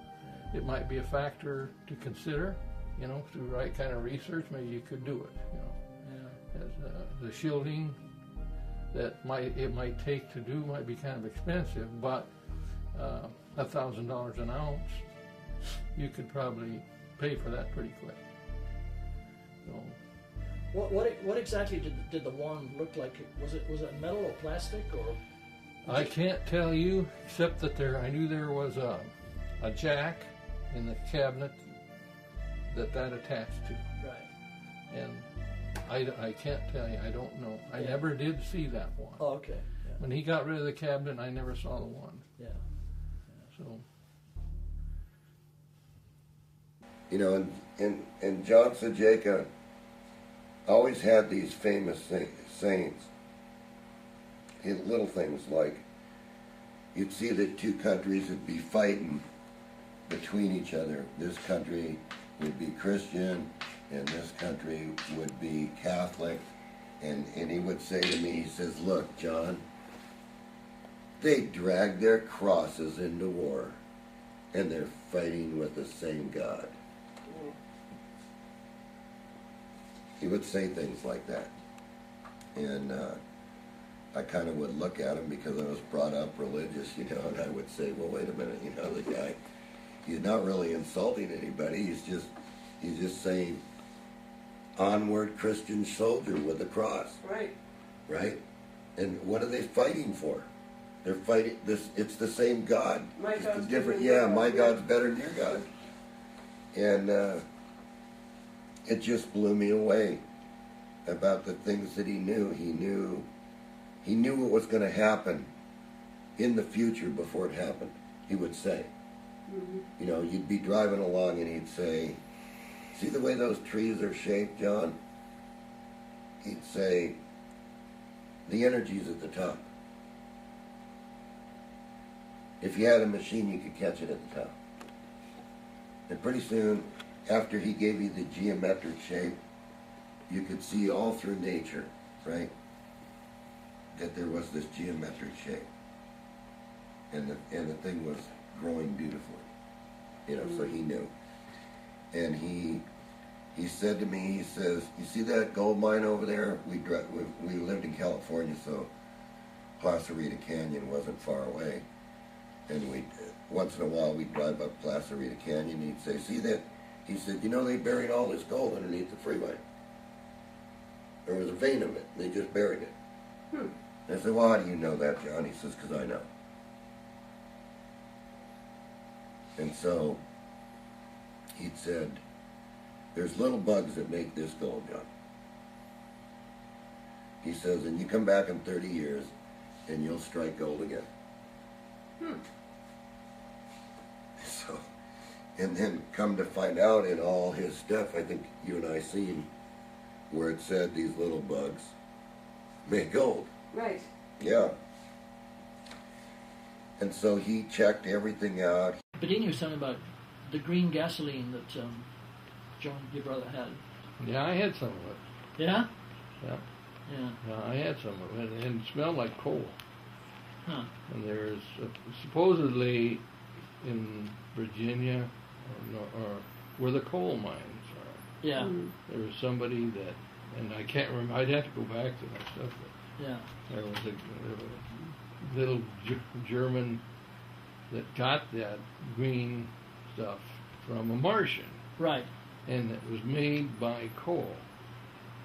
it might be a factor to consider. Through the right kind of research, maybe you could do it. Yeah. As, the shielding that it might take to do might be kind of expensive, but $1,000 an ounce, you could probably pay for that pretty quick. So, what exactly did the wand look like? Was it metal or plastic or? I can't tell you, except that I knew there was a jack in the cabinet that attached to. Right. And I can't tell you. I don't know. I Yeah. never did see that one. Oh, okay. Yeah. When he got rid of the cabinet, I never saw the one. Yeah. So. And John Cejka always had these famous sayings. Little things like, you'd see that two countries would be fighting between each other. This country would be Christian, and this country would be Catholic. And he would say to me, he says, look, John, they drag their crosses into war, and they're fighting with the same God. He would say things like that. And I kind of would look at him because I was brought up religious, and I would say, well, wait a minute, the guy, he's not really insulting anybody. He's just saying, onward Christian soldier with a cross. Right. Right? And what are they fighting for? They're fighting this. It's the same God. My It's God's different. better than your Yeah, my God. God's better than your God. And it just blew me away about the things that he knew. He knew what was going to happen in the future before it happened. He would say, you'd be driving along and he'd say, see the way those trees are shaped, John? He'd say, the energy's at the top. If you had a machine, you could catch it at the top. And pretty soon, after he gave you the geometric shape, you could see all through nature, right, that there was this geometric shape. And the thing was growing beautifully. You know, so he knew. And he said to me, he says, "You see that gold mine over there? We lived in California, so Placerita Canyon wasn't far away. And we once in a while we'd drive up Placerita Canyon, and he'd say, 'See that?' He said, 'You know, they buried all this gold underneath the freeway. There was a vein of it. They just buried it.' And I said, 'Well, how do you know that, John?' He says, 'Because I know.' And so he said, 'There's little bugs that make this gold, John.' He says, 'And you come back in 30 years and you'll strike gold again.' So, and then come to find out in all his stuff, I think you and I seen where it said these little bugs make gold. Right. Yeah. And so he checked everything out. Bedini was telling about the green gasoline that John, your brother, had. Yeah, I had some of it. Yeah? Yeah. Yeah. Yeah, I had some of it, and it smelled like coal. Huh. And there's supposedly in Virginia, or where the coal mines are, Yeah. there was somebody that, and I can't remember, I'd have to go back to my stuff, but Yeah. there was a little German that got that green stuff from a Martian, Right. and it was made by coal,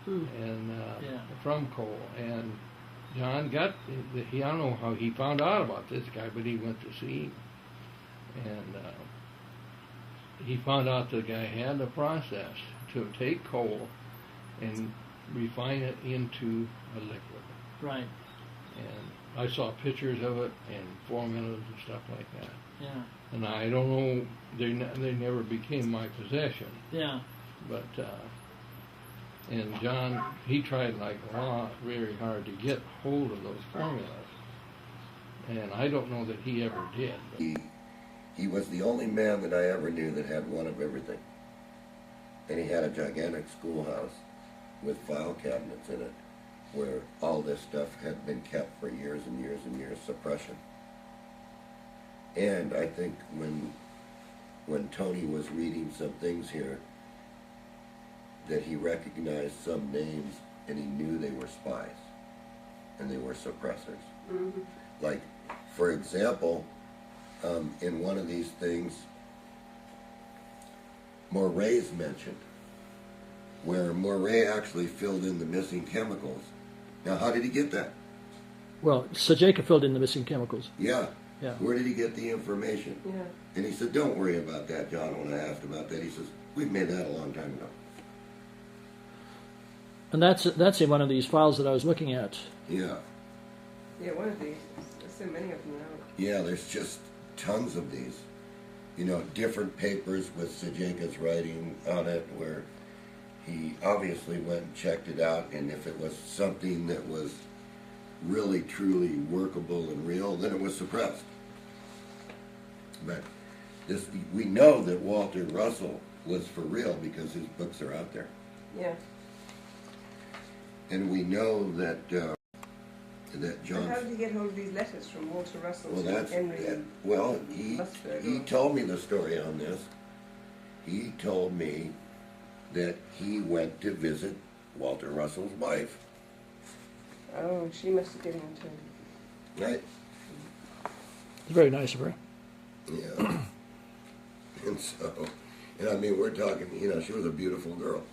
and Yeah. from coal. And John got, I don't know how he found out about this guy, but he went to see him, and he found out the guy had a process to take coal and refine it into a liquid. Right. And I saw pictures of it and formulas and stuff like that. Yeah. And I don't know, they never became my possession. Yeah. But, and John, he tried like a lot, very hard to get hold of those formulas. And I don't know that he ever did. But He was the only man that I ever knew that had one of everything. And he had a gigantic schoolhouse with file cabinets in it, where all this stuff had been kept for years and years and years, suppression. And I think when Tony was reading some things here, that he recognized some names and he knew they were spies and they were suppressors. Like, for example, in one of these things, Moray's mentioned, where Moray actually filled in the missing chemicals. Now, how did he get that? Well, Cejka filled in the missing chemicals. Yeah. Yeah. Where did he get the information? Yeah. And he said, "Don't worry about that, John." When I asked about that, he says, "We've made that a long time ago." And that's in one of these files that I was looking at. Yeah. Yeah, one of these. There's so many of them now. Yeah, there's just tons of these. You know, different papers with Cejka's writing on it, where he obviously went and checked it out, and if it was something that was really, truly workable and real, then it was suppressed. But this, we know that Walter Russell was for real because his books are out there. Yeah. And we know that that And John... how did he get hold of these letters from Walter Russell Well, to Henry? he told me the story on this. He told me that he went to visit Walter Russell's wife. Oh, she must have given him to him. Right? It's very nice of her. Yeah. And so, and I mean, we're talking, you know, she was a beautiful girl.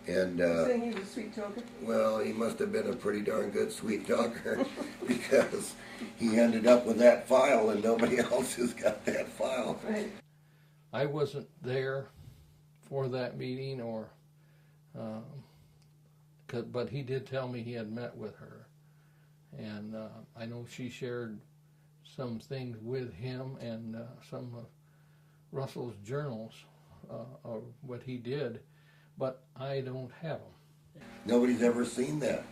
And, You're saying he was a sweet talker? well, he must have been a pretty darn good sweet talker because he ended up with that file and nobody else has got that file. Right. I wasn't there for that meeting, or, but he did tell me he had met with her, and I know she shared some things with him and some of Russell's journals of what he did, but I don't have them. Nobody's ever seen that.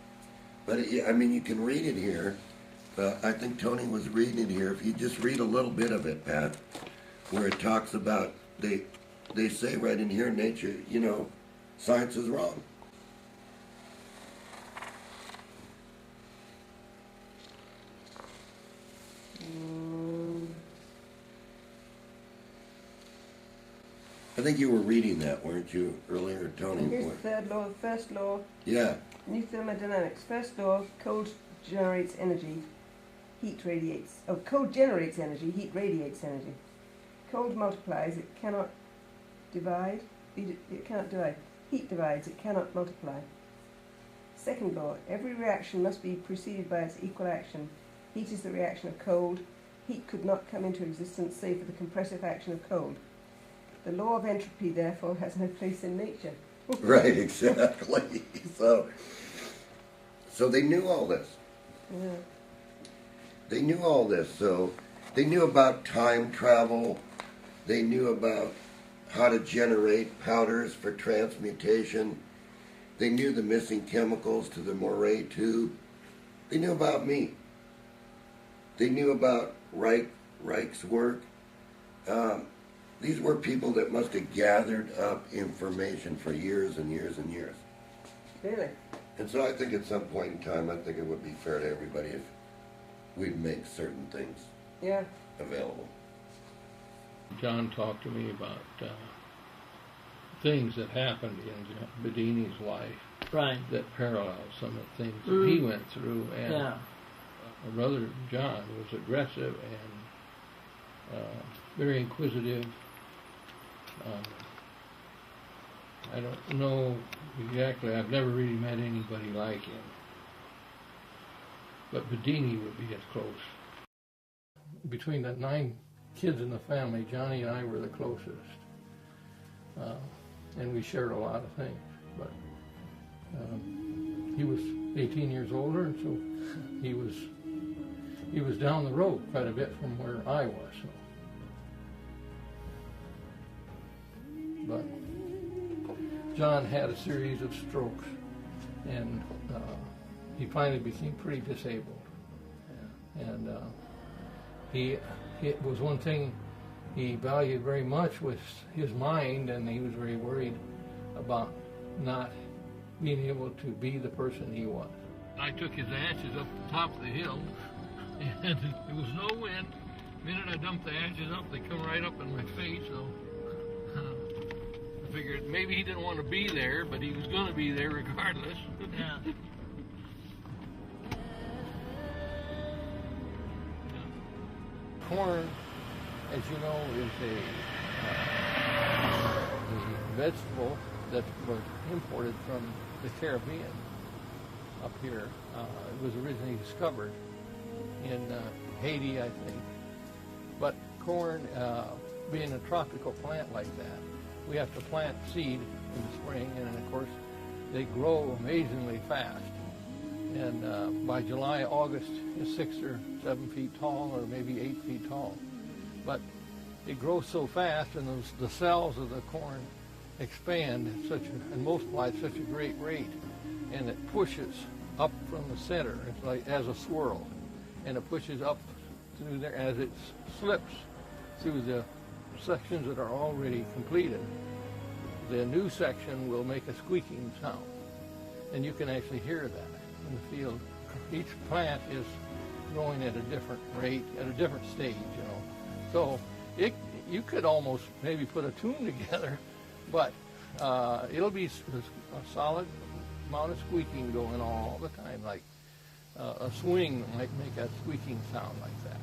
But, I mean, you can read it here. I think Tony was reading it here. If you just read a little bit of it, Pat, where it talks about, they say right in here, nature, you know, science is wrong. I think you were reading that, weren't you, earlier, Tony? Here's the third law, the first law. Yeah. New thermodynamics. First law, cold generates energy, heat radiates. Oh, cold generates energy, heat radiates energy. Cold multiplies, it cannot divide. It cannot divide. Heat divides, it cannot multiply. Second law, every reaction must be preceded by its equal action. Heat is the reaction of cold. Heat could not come into existence save for the compressive action of cold. The law of entropy, therefore, has no place in nature. Right, exactly. So they knew all this. Yeah. They knew all this. So they knew about time travel. They knew about how to generate powders for transmutation. They knew the missing chemicals to the Moray tube. They knew about me. They knew about Reich's work. These were people that must have gathered up information for years and years and years. Really? And so I think at some point in time, I think it would be fair to everybody if we'd make certain things available. John talked to me about things that happened in Bedini's life Right. that parallel some of the things that he went through. And Yeah. my brother John was aggressive and very inquisitive. I don't know exactly. I've never really met anybody like him. But Bedini would be as close. Between the 9 kids in the family, Johnny and I were the closest. And we shared a lot of things. But he was 18 years older, and so he was down the road quite a bit from where I was. So. But John had a series of strokes, and he finally became pretty disabled. And it was one thing he valued very much was his mind, and he was very worried about not being able to be the person he was. I took his ashes up the top of the hill, and there was no wind. The minute I dumped the ashes up, they come right up in my face, so I figured maybe he didn't want to be there, but he was going to be there regardless. Yeah. Corn, as you know, is a vegetable that was imported from the Caribbean up here. It was originally discovered in Haiti, I think. But corn, being a tropical plant like that, we have to plant seed in the spring, and of course, they grow amazingly fast. And by July, August, it's 6 or 7 feet tall, or maybe 8 feet tall. But it grows so fast, and the cells of the corn expand and multiply at such a great rate, and it pushes up from the center. It's like as a swirl, and it pushes up through there as it slips through the sections that are already completed. The new section will make a squeaking sound, and you can actually hear that in the field. Each plant is growing at a different rate, at a different stage, you know. So you could almost maybe put a tune together, but it'll be a solid amount of squeaking going on all the time, like a swing might make a squeaking sound like that.